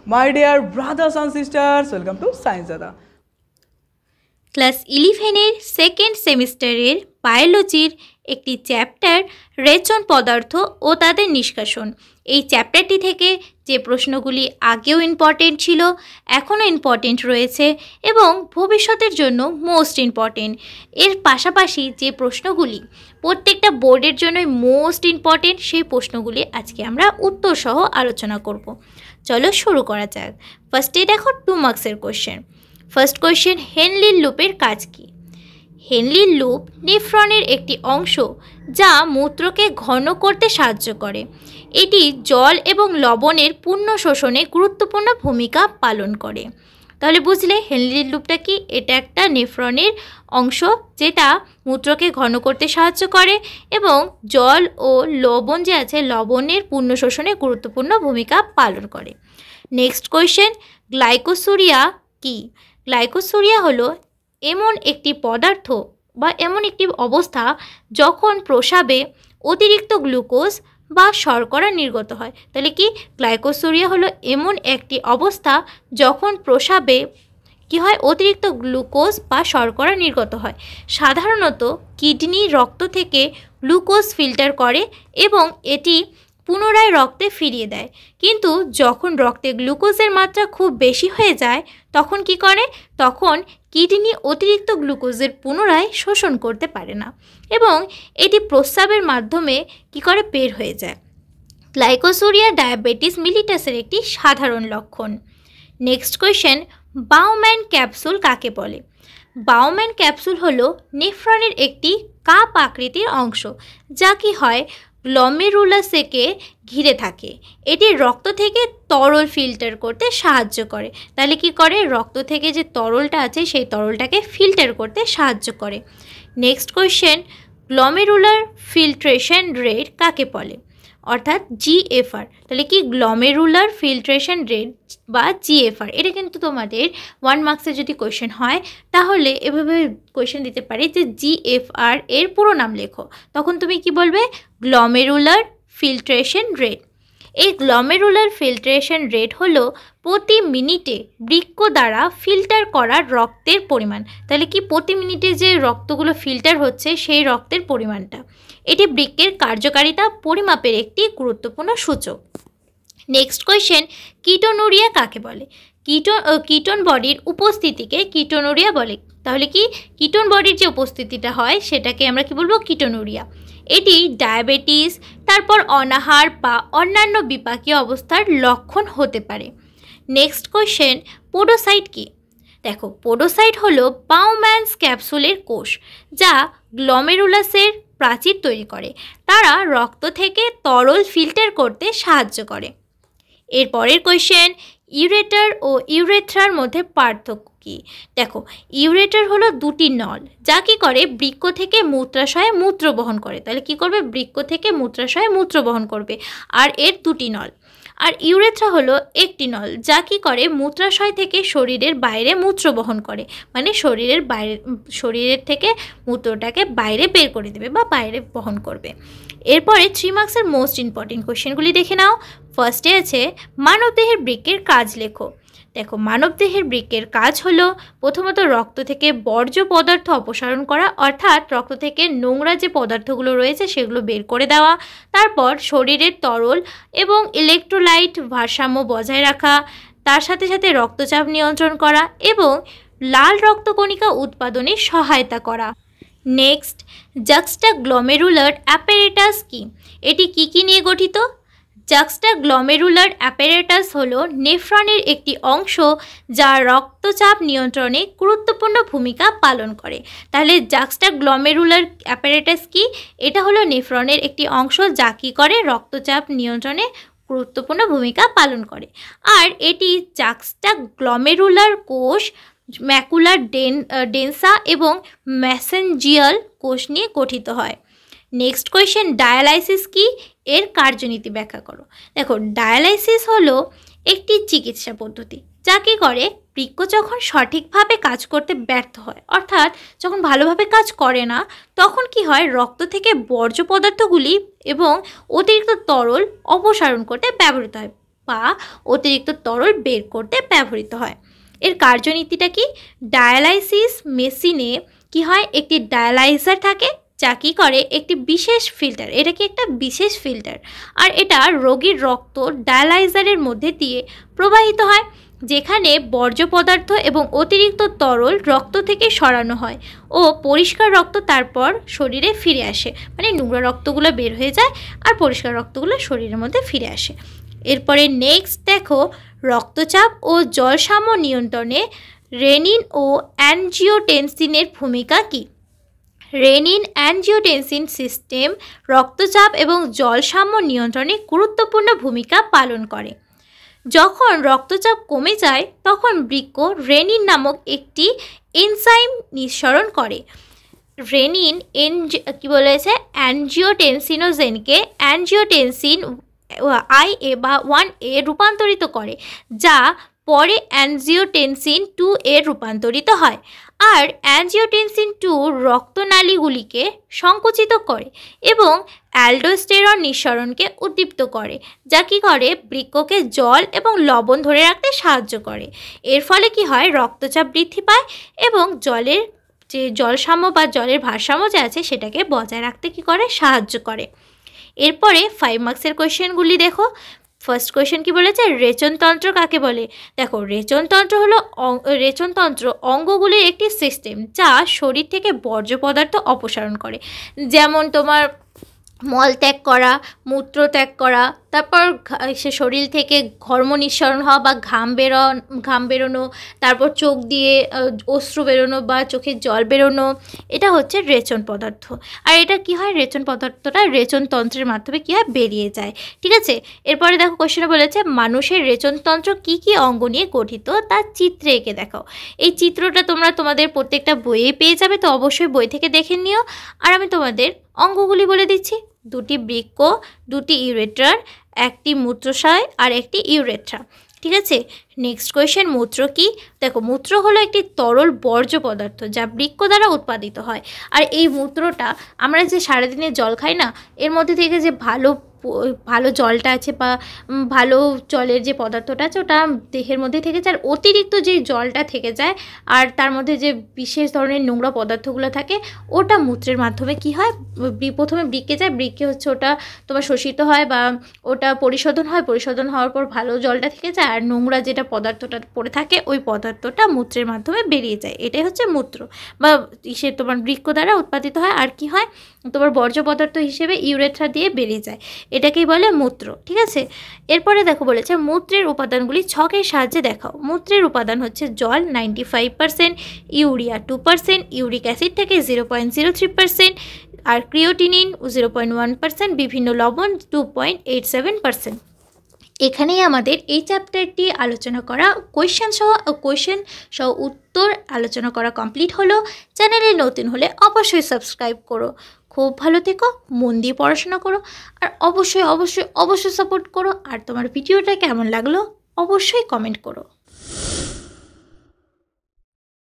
My dear brothers and sisters, welcome to Science Dada. Class 11-এর second সেমিস্টারের বায়োলজির একটি চ্যাপ্টার রেচন পদার্থ ও তাদের নিষ্কাশন। এই চ্যাপ্টারটি থেকে যে প্রশ্নগুলি আগেও ইম্পর্টেন্ট ছিল, এখনও ইম্পর্টেন্ট রয়েছে এবং ভবিষ্যতের জন্য মোস্ট ইম্পর্টেন্ট, এর পাশাপাশি যে প্রশ্নগুলি প্রত্যেকটা বোর্ডের জন্যই মোস্ট ইম্পর্টেন্ট, সেই প্রশ্নগুলি আজকে আমরা উত্তরসহ আলোচনা করব। চলো শুরু করা যাক। ফার্স্টে দেখো 2 মার্কসের কোশ্চেন। ফার্স্ট কোয়েশ্চেন, হেনলির লুপের কাজ কী? হেনলির লুপ নেফ্রনের একটি অংশ যা মূত্রকে ঘন করতে সাহায্য করে। এটি জল এবং লবণের পূর্ণ শোষণে গুরুত্বপূর্ণ ভূমিকা পালন করে। তাহলে বুঝলে হেনলির লুপটা কি? এটা একটা নেফ্রনের অংশ যেটা মূত্রকে ঘন করতে সাহায্য করে এবং জল ও লবণ যে আছে লবণের পূর্ণ শোষণে গুরুত্বপূর্ণ ভূমিকা পালন করে। নেক্সট কোয়েশ্চেন, গ্লাইকোসুরিয়া কি? গ্লাইকোসুরিয়া হলো এমন একটি পদার্থ বা এমন একটি অবস্থা যখন প্রস্রাবে অতিরিক্ত গ্লুকোজ বা শর্করা নির্গত হয়। তাহলে কি গ্লাইকোসুরিয়া হলো এমন একটি অবস্থা যখন প্রস্রাবে কি হয়, অতিরিক্ত গ্লুকোজ বা শর্করা নির্গত হয়। সাধারণত কিডনি রক্ত থেকে গ্লুকোজ ফিল্টার করে এবং এটি পুনরায় রক্তে ফিরিয়ে দেয়। কিন্তু যখন রক্তে গ্লুকোজের মাত্রা খুব বেশি হয়ে যায় তখন কি করে, তখন কিডনি অতিরিক্ত গ্লুকোজের পুনরায় শোষণ করতে পারে না এবং এটি প্রস্রাবের মাধ্যমে কি করে বের হয়ে যায়। গ্লাইকোসুরিয়া ডায়াবেটিস মিলিটাসের একটি সাধারণ লক্ষণ। নেক্সট কোয়েশ্চেন, বাউম্যান ক্যাপসুল কাকে বলে? বাউম্যান ক্যাপসুল হলো নেফ্রনের একটি কাপ আকৃতির অংশ যা কি হয়, গ্লোমেরুলাসকে ঘিরে থাকে। এটি রক্ত থেকে তরল ফিল্টার করতে সাহায্য করে। তাহলে কি করে, রক্ত থেকে যে তরলটা আছে সেই তরলটাকে ফিল্টার করতে সাহায্য করে। Next question, glomerular filtration rate কাকে বলে? অর্থাৎ জিএফআর। তাহলে কি গ্লোমেরুলার ফিল্ট্রেশন রেট বা জিএফআর, এটা কিন্তু তোমাদের 1 মার্কসে যদি কোয়েশ্চেন হয় তাহলে এভাবে কোয়েশ্চেন দিতে পারে যে জিএফআর এর পুরো নাম লেখো, তখন তুমি কি বলবে? Glomerular filtration rate. এই গ্লোমেরুলার ফিল্ট্রেশন রেট হলো প্রতি মিনিটে বৃক্ক দ্বারা ফিল্টার করা রক্তের পরিমাণ। তাহলে কি প্রতি মিনিটে যে রক্তগুলো ফিল্টার হচ্ছে সেই রক্তের পরিমাণটা। এটি বৃক্কের কার্যকারিতা পরিমাপের একটি গুরুত্বপূর্ণ সূচক। নেক্সট কোয়েশ্চেন, কিটোনুরিয়া কাকে বলে? কিটোন বডির উপস্থিতিকে কিটোনুরিয়া বলে। তাহলে কি কিটোন বডির যে উপস্থিতিটা হয় সেটাকে আমরা কি বলবো? কিটোনুরিয়া। এটি ডায়াবেটিস, তারপর অনাহার বা অন্যান্য বিপাকীয় অবস্থার লক্ষণ হতে পারে। নেক্সট কোয়েশ্চেন, পোডোসাইট কি? দেখো, পোডোসাইট হলো বাউম্যানস ক্যাপসুলের কোষ যা গ্লোমেরুলাসের প্রাচীর তৈরি করে। তারা রক্ত থেকে তরল ফিল্টার করতে সাহায্য করে। এরপরের কোয়েশ্চেন, ইউরেটার ও ইউরেথ্রার মধ্যে পার্থক্য কী? দেখো, ইউরেটার হলো দুটি নল যা কি করে, বৃক্ক থেকে মূত্রাশয়ে মূত্র বহন করে। তাহলে কি করবে? বৃক্ক থেকে মূত্রাশয়ে মূত্র বহন করবে, আর এর দুটি নল। আর ইউরেথ্রা হলো একটি নল যা কি করে, মূত্রাশয় থেকে শরীরের বাইরে মূত্র বহন করে, মানে শরীরের থেকে মূত্রটাকে বাইরে বের করে দেবে বা বাইরে বহন করবে। এরপরে 3 মার্কসের মোস্ট ইম্পর্টেন্ট কোয়েশ্চেনগুলি দেখে নাও। ফার্স্টে আছে মানবদেহের বৃক্কের কাজ লেখো। দেখো, মানবদেহের বৃক্কের কাজ হলো প্রথমত রক্ত থেকে বর্জ্য পদার্থ অপসারণ করা, অর্থাৎ রক্ত থেকে নোংরা যে পদার্থগুলো রয়েছে সেগুলো বের করে দেওয়া, তারপর শরীরের তরল এবং ইলেকট্রোলাইট ভারসাম্য বজায় রাখা, তার সাথে সাথে রক্তচাপ নিয়ন্ত্রণ করা এবং লাল রক্তকণিকা উৎপাদনে সহায়তা করা। নেক্সট, জাক্সটাগ্লোমেরুলার অ্যাপারেটাস কি? এটি কি নিয়ে গঠিত? জাক্সটাগ্লোমেরুলার অ্যাপারেটাস হলো নেফ্রনের একটি অংশ যা রক্তচাপ নিয়ন্ত্রণে গুরুত্বপূর্ণ ভূমিকা পালন করে। তাহলে জাক্সটাগ্লোমেরুলার অ্যাপারেটাস কি? এটা হলো নেফ্রনের একটি অংশ যা কি করে, রক্তচাপ নিয়ন্ত্রণে গুরুত্বপূর্ণ ভূমিকা পালন করে। আর এটি জাক্সটাগ্লোমেরুলার কোষ, ম্যাকুলার ডেন্সা এবং মেসেঞ্জিয়াল কোষ নিয়ে গঠিত হয়। নেক্সট কোয়েশ্চেন, ডায়ালাইসিস কি? এর কার্যনীতি ব্যাখ্যা করো। দেখো, ডায়ালাইসিস হলো একটি চিকিৎসা পদ্ধতি যা কি করে, বৃক্ক যখন সঠিকভাবে কাজ করতে ব্যর্থ হয়, অর্থাৎ যখন ভালোভাবে কাজ করে না, তখন কি হয়, রক্ত থেকে বর্জ্য পদার্থগুলি এবং অতিরিক্ত তরল অপসারণ করতে ব্যবহৃত হয়। বা অতিরিক্ত তরল বের করতে ব্যবহৃত হয়। এর কার্যনীতিটা কি? ডায়ালাইসিস মেশিনে কি হয়, একটি ডায়ালাইজার থাকে যা কী করে, একটি বিশেষ ফিল্টার, এটা কি একটা বিশেষ ফিল্টার, আর এটা রোগীর রক্ত ডায়ালাইজারের মধ্যে দিয়ে প্রবাহিত হয়, যেখানে বর্জ্য পদার্থ এবং অতিরিক্ত তরল রক্ত থেকে সরানো হয় ও পরিষ্কার রক্ত তারপর শরীরে ফিরে আসে, মানে নোংরা রক্তগুলো বের হয়ে যায় আর পরিষ্কার রক্তগুলো শরীরের মধ্যে ফিরে আসে। এরপরে নেক্সট দেখো, রক্তচাপ ও জলসাম্য নিয়ন্ত্রণে রেনিন ও অ্যানজিওটেনসিনের ভূমিকা কী? রেনিন অ্যানজিওটেনসিন সিস্টেম রক্তচাপ এবং জলসাম্য নিয়ন্ত্রণে গুরুত্বপূর্ণ ভূমিকা পালন করে। যখন রক্তচাপ কমে যায় তখন বৃক্ক রেনিন নামক একটি এনজাইম নিঃসরণ করে। রেনিন কি বলেছে, অ্যানজিওটেনসিনোজেনকে অ্যানজিওটেনসিন IA বা 1A রূপান্তরিত করে, যা পরে অ্যানজিওটেনসিন 2A রূপান্তরিত হয়। আর অ্যানজিওটেনসিন 2 রক্তনালীগুলিকে সংকুচিত করে এবং অ্যালডোস্টেরন নিঃসরণকে উদ্দীপ্ত করে, যা কী করে, বৃক্ককে জল এবং লবণ ধরে রাখতে সাহায্য করে। এর ফলে কি হয়, রক্তচাপ বৃদ্ধি পায় এবং জলের যে জলসাম্য বা জলের ভারসাম্য যে আছে সেটাকে বজায় রাখতে কী করে, সাহায্য করে। এরপরে 5 মার্কসের কোয়েশ্চেনগুলি দেখো। ফার্স্ট কোয়েশ্চেন কি বলেছে, রেচনতন্ত্র কাকে বলে? দেখো, রেচনতন্ত্র হলো রেচনতন্ত্র অঙ্গগুলির একটি সিস্টেম যা শরীর থেকে বর্জ্য পদার্থ অপসারণ করে, যেমন তোমার মল ত্যাগ করা, মূত্র ত্যাগ করা, তারপর সে শরীর থেকে ঘর্ম নিঃসরণ হওয়া বা ঘাম বেরোনো, তারপর চোখ দিয়ে অশ্রু বেরোনো বা চোখের জল বেরোনো, এটা হচ্ছে রেচন পদার্থ। আর এটা কি হয়, রেচন পদার্থটা রেচনতন্ত্রের মাধ্যমে কী হয়, বেরিয়ে যায়। ঠিক আছে, এরপরে দেখো কোশ্চেনে বলেছে মানুষের রেচনতন্ত্র কী কী অঙ্গ নিয়ে গঠিত তার চিত্রে এঁকে দেখাও। এই চিত্রটা তোমরা তোমাদের প্রত্যেকটা বইয়ে পেয়ে যাবে, তো অবশ্যই বই থেকে দেখে নিও। আর আমি তোমাদের অঙ্গগুলি বলে দিচ্ছি, 2টি বৃক্ক, 2টি ইউরেট্রার, একটি মূত্রাশয় আর একটি ইউরেথ্রা। ঠিক আছে, নেক্সট কোয়েশ্চেন, মূত্র কি? দেখো, মূত্র হলো একটি তরল বর্জ্য পদার্থ যা বৃক্ক দ্বারা উৎপাদিত হয়। আর এই মূত্রটা আমরা যে সারাদিনে জল খাই না, এর মধ্যে থেকে যে ভালো জলটা আছে বা ভালো জলের যে পদার্থটা আছে ওটা দেহের মধ্যে থেকে যায়, আর অতিরিক্ত যে জলটা থেকে যায় আর তার মধ্যে যে বিশেষ ধরনের নোংরা পদার্থগুলো থাকে ওটা মূত্রের মাধ্যমে কি হয়, প্রথমে বৃক্কে যায়, বৃক্কে হচ্ছে ওটা তোমার শোষিত হয় বা ওটা পরিশোধন হয়, পরিশোধন হওয়ার পর ভালো জলটা থেকে যায় আর নোংরা যেটা পদার্থটা পড়ে থাকে ওই পদার্থটা মূত্রের মাধ্যমে বেরিয়ে যায়। এটাই হচ্ছে মূত্র বা সে তোমার বৃক্ক দ্বারা উৎপাদিত হয়। আর কি হয়, তোমার বর্জ্য পদার্থ হিসেবে ইউরেথ্রা দিয়ে বেরিয়ে যায়, এটাকেই বলে মূত্র। ঠিক আছে, এরপরে দেখো বলেছে মূত্রের উপাদানগুলি ছকের সাহায্যে দেখাও। মূত্রের উপাদান হচ্ছে জল 95%, ইউরিয়া 2%, ইউরিক অ্যাসিড থেকে 0.03%, আর ক্রিয়েটিনিন 0.1%, বিভিন্ন লবণ 2.87%। এখানেই আমাদের এই চ্যাপ্টারটি আলোচনা করা কোয়েশ্চেন সহ উত্তর আলোচনা করা কমপ্লিট হলো। চ্যানেলে নতুন হলে অবশ্যই সাবস্ক্রাইব করো। খুব ভালো থেকো, মন দিয়ে পড়াশোনা করো, আর অবশ্যই সাপোর্ট করো। আর তোমার ভিডিওটা কেমন লাগলো অবশ্যই কমেন্ট করো।